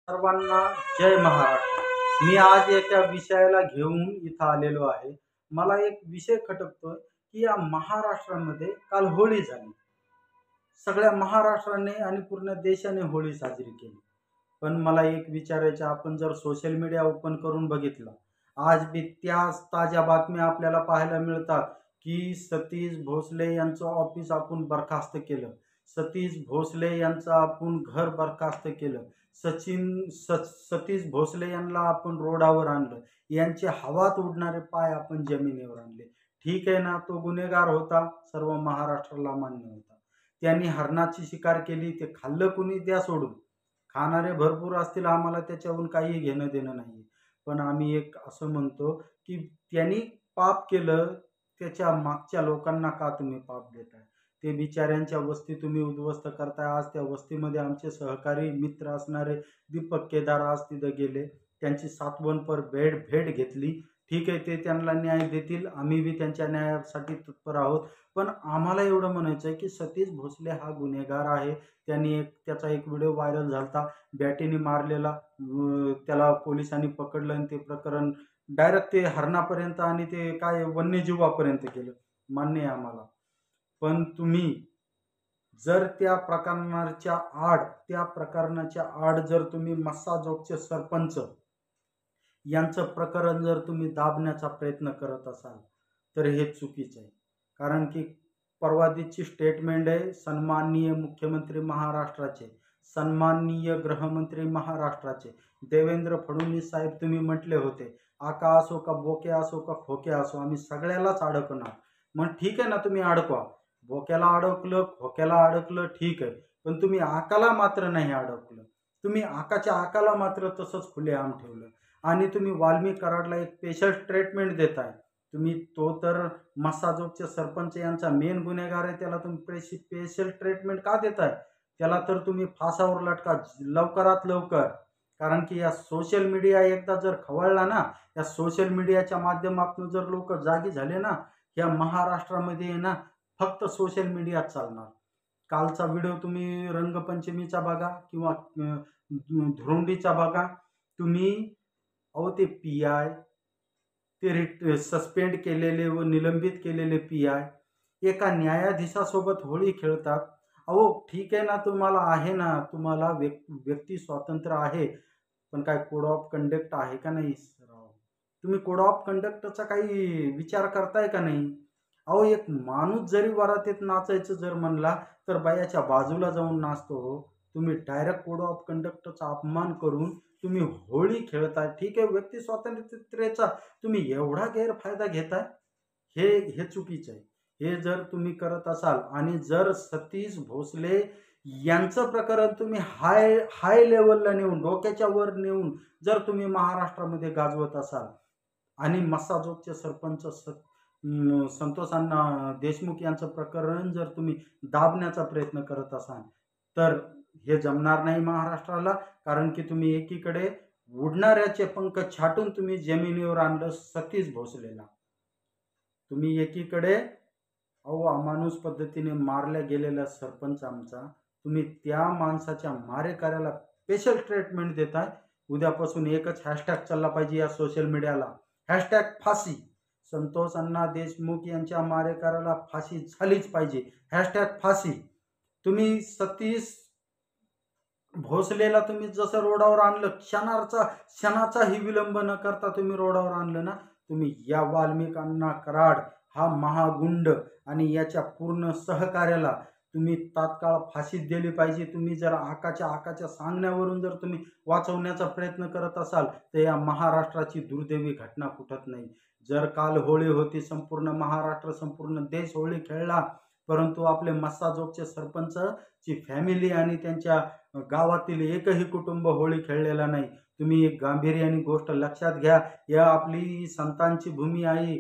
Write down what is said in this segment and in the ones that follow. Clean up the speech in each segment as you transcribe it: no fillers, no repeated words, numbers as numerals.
सर्वांना जय महाराष्ट्र. मी आज एका विषयाला घेऊन इथं आलेलो आहे. मला एक विषय खटकतोय की या महाराष्ट्रामध्ये काल होळी झाली. सगळ्या महाराष्ट्राने आणि पूर्ण देशाने होळी साजरी केली. पण मला एक विचारायचं, आपण जर सोशल मीडिया ओपन करून बघितलं, आज बी त्याच ताज्या बातम्या आपल्याला पाहायला मिळतात की सतीश भोसले यांचं ऑफिस आपण बरखास्त केलं, सतीश भोसले यांचं आपण घर बरखास्त केलं, सतीश भोसले यांना आपण रोडावर आणलं, यांचे हवात उडणारे पाय आपण जमिनीवर आणले. ठीक आहे ना, तो गुन्हेगार होता, सर्व महाराष्ट्राला मान्य होता. त्यांनी हरणाची शिकार केली, ते खाल्लं कुणी द्या सोडून, खाणारे भरपूर असतील, आम्हाला त्याच्याहून काही घेणं देणं नाही. पण आम्ही एक असं म्हणतो की त्यांनी पाप केलं, त्याच्या मागच्या लोकांना का तुम्ही पाप देताय? ते बिचाऱ्यांच्या वस्ती तुम्ही उद्ध्वस्त करताय. आज त्या वस्तीमध्ये आमचे सहकारी मित्र असणारे दीपक केदार आज तिथं गेले, त्यांची सातवनपर भेट घेतली. ठीक आहे, ते त्यांना न्याय देतील, आम्ही बी त्यांच्या न्यायासाठी तत्पर आहोत. पण आम्हाला एवढं म्हणायचं आहे की सतीश भोसले हा गुन्हेगार आहे. त्याचा एक व्हिडिओ व्हायरल झाला, बॅटीने मारलेला, त्याला पोलिसांनी पकडलं आणि ते प्रकरण डायरेक्ट ते हरणापर्यंत आणि ते काय वन्यजीवापर्यंत केलं. मान्य आहे आम्हाला. पण तुम्ही जर त्या प्रकरणाच्या आड जर तुम्ही मस्साजोगचे सरपंच यांचं प्रकरण जर तुम्ही दाबण्याचा प्रयत्न करत असाल तर हे चुकीचं आहे. कारण की परवादीची स्टेटमेंट आहे, सन्माननीय मुख्यमंत्री महाराष्ट्राचे, सन्माननीय गृहमंत्री महाराष्ट्राचे देवेंद्र फडणवीस साहेब, तुम्ही म्हटले होते आका असो का बोके असो का खोके असो, आम्ही सगळ्यालाच अडकणार. मग ठीक आहे ना, तुम्ही अडकवा, बोक्याला अडकलं, खोक्याला अडकलं, ठीक आहे. पण तुम्ही आकाला मात्र नाही अडकलं. तुम्ही आकाच्या आकाला मात्र तसंच खुलेआम ठेवलं. आणि तुम्ही वाल्मिक कराडला एक स्पेशल ट्रीटमेंट देताय. तुम्ही तो तर मस्साजोगचे सरपंच यांचा मेन गुन्हेगार आहे, त्याला तुम्ही स्पेशल ट्रीटमेंट का देताय? त्याला तर तुम्ही फासावर लटका लवकरात लवकर. कारण की या सोशल मीडिया एकदा जर खवळला ना, या सोशल मीडियाच्या माध्यमातून जर लोक जागी झाले ना, या महाराष्ट्रामध्ये ना फक्त सोशल मीडिया चालणार. कालचा व्हिडिओ तुम्ही रंगपंचमीचा बघा किंवा धुरुंडीचा बघा. तुम्ही अहो ते PI, ते सस्पेंड केलेले व निलंबित केलेले PI एका न्यायाधीशासोबत होळी खेळतात. अहो ठीक आहे ना, तुम्हाला आहे ना, तुम्हाला व्यक्ती स्वातंत्र्य आहे, पण काय कोड ऑफ कंडक्ट आहे का नाही? तुम्ही कोड ऑफ कंडक्टचा काही विचार करताय का नाही? अहो एक माणूस जरी वरातीत नाचायचं जर म्हणला तर बायाच्या बाजूला जाऊन नाचतो हो. तुम्ही डायरेक्ट कोड ऑफ कंडक्टचा अपमान करून तुम्ही होळी खेळताय. ठीक आहे, व्यक्ती स्वातंत्र्याचा तुम्ही एवढा गैरफायदा घेताय, हे चुकीचं आहे. हे जर तुम्ही करत असाल आणि जर सतीश भोसले यांचं प्रकरण तुम्ही हाय लेवलला नेऊन, डोक्याच्या वर नेऊन जर तुम्ही महाराष्ट्रामध्ये गाजवत असाल आणि मस्साजोगचे सरपंच संतोष अण्णा देशमुख यांचं प्रकरण जर तुम्ही दाबण्याचा प्रयत्न करत असाल तर हे जमणार नाही महाराष्ट्राला. कारण की तुम्ही एकीकडे उडणाऱ्याचे पंख छाटून तुम्ही जमिनीवर आणलं सतीश भोसलेला, तुम्ही एकीकडे अमानुष पद्धतीने मारल्या गेलेला सरपंच आमचा, तुम्ही त्या माणसाच्या मारेकऱ्याला स्पेशल ट्रीटमेंट देताय. उद्यापासून एकच हॅशटॅग चालला पाहिजे या सोशल मीडियाला, हॅशटॅग फाशी. संतोष अण्णा देशमुख यांच्या मारेकऱ्याला फाशी झालीच पाहिजे, हॅशटॅग फाशी. तुम्ही सतीश भोसलेला तुम्ही जसं रोडावर आणलं, क्षणाचाही विलंब न करता तुम्ही रोडावर आणलं ना, तुम्ही या वाल्मिक अण्णा कराड हा महागुंड आणि याच्या पूर्ण सहकार्याला तुम्ही तात्काळ फाशी दिली पाहिजे. तुम्ही जर आकाच्या सांगण्यावरून जर तुम्ही वाचवण्याचा प्रयत्न करत असाल तर या महाराष्ट्राची दुर्दैवी घटना फुटत नाही. जर काल होळी होती, संपूर्ण महाराष्ट्र, संपूर्ण देश होळी खेळला, परंतु आपले मस्साजोगचे सरपंचची फॅमिली आणि त्यांच्या गावातील एकही कुटुंब होळी खेळलेला नाही. तुम्ही एक गांभीर्याने गोष्ट लक्षात घ्या. या आपली संतांची भूमी आहे,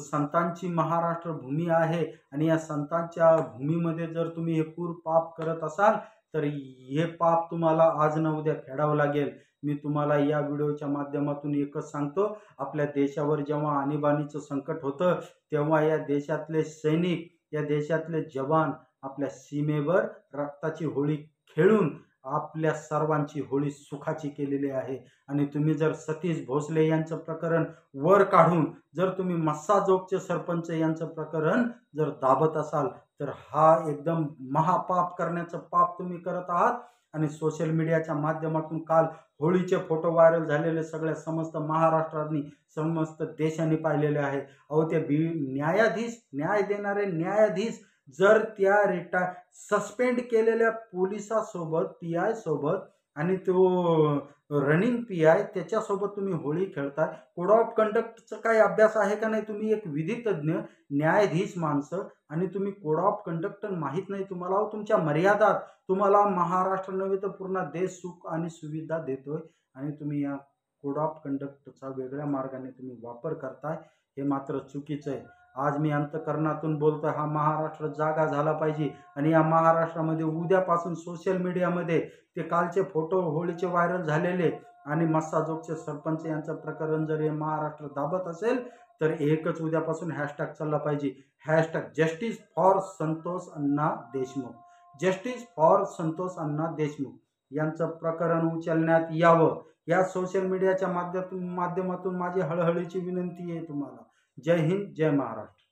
संतांची महाराष्ट्र भूमी आहे आणि या संतांच्या भूमीमध्ये जर तुम्ही हे पूर पाप करत असाल तर हे पाप तुम्हाला आज ना उद्या फेडावं लागेल. मी तुम्हाला या व्हिडिओच्या माध्यमातून एकच सांगतो, आपल्या देशावर जेव्हा आणीबाणीचं संकट होतं तेव्हा या देशातले सैनिक, या देशातले जवान आपल्या सीमेवर रक्ताची होळी खेळून आपल्या सर्वांची होळी सुखाची केलेली आहे. आणि तुम्ही जर सतीश भोसले यांचं प्रकरण वर काढून जर तुम्ही मस्साजोगचे सरपंच यांचं प्रकरण जर दाबत असाल तर हा एकदम महापाप करण्याचं पाप तुम्ही करत आहात. आणि सोशल मीडियाच्या माध्यमातून काल होळीचे फोटो व्हायरल झालेले सगळ्या समस्त महाराष्ट्राने समस्त देशाने पाहिलेले आहे. अहो ते न्याय देणारे न्यायाधीश जर त्या सस्पेंड केलेल्या पोलिसासोबत पी-आय सोबत आणि तो रनिंग पी-आय त्याच्यासोबत तुम्ही होळी खेळताय. कोड ऑफ कंडक्टचा काही अभ्यास आहे का नाही? तुम्ही एक विधितज्ञ न्यायाधीश माणसं आणि तुम्ही कोड ऑफ कंडक्ट माहीत नाही तुम्हाला. अहो तुमच्या मर्यादात तुम्हाला महाराष्ट्र नव्हे तर पूर्ण देश सुख आणि सुविधा देतोय आणि तुम्ही या कोड ऑफ कंडक्टचा वेगळ्या मार्गाने तुम्ही वापर करताय. हे मात्र चुकीचं आहे. आज मी अंतःकरणातून बोलतोय, हा महाराष्ट्र जागा झाला पाहिजे. आणि या महाराष्ट्रामध्ये उद्यापासून सोशल मीडियामध्ये ते कालचे फोटो होळीचे व्हायरल झालेले आणि मस्साजोगचे सरपंच यांचं प्रकरण जर हे महाराष्ट्र दाबत असेल तर एकच उद्यापासून हॅशटॅग चालला पाहिजे, hashtag justice for Santosh Anna Deshmukh. Justice for Santosh Anna Deshmukh यांचं प्रकरण उचलण्यात यावं. या सोशल मीडियाच्या माध्यमातून माझी हळहळीची विनंती आहे तुम्हाला. जय हिंद, जय महाराष्ट्र.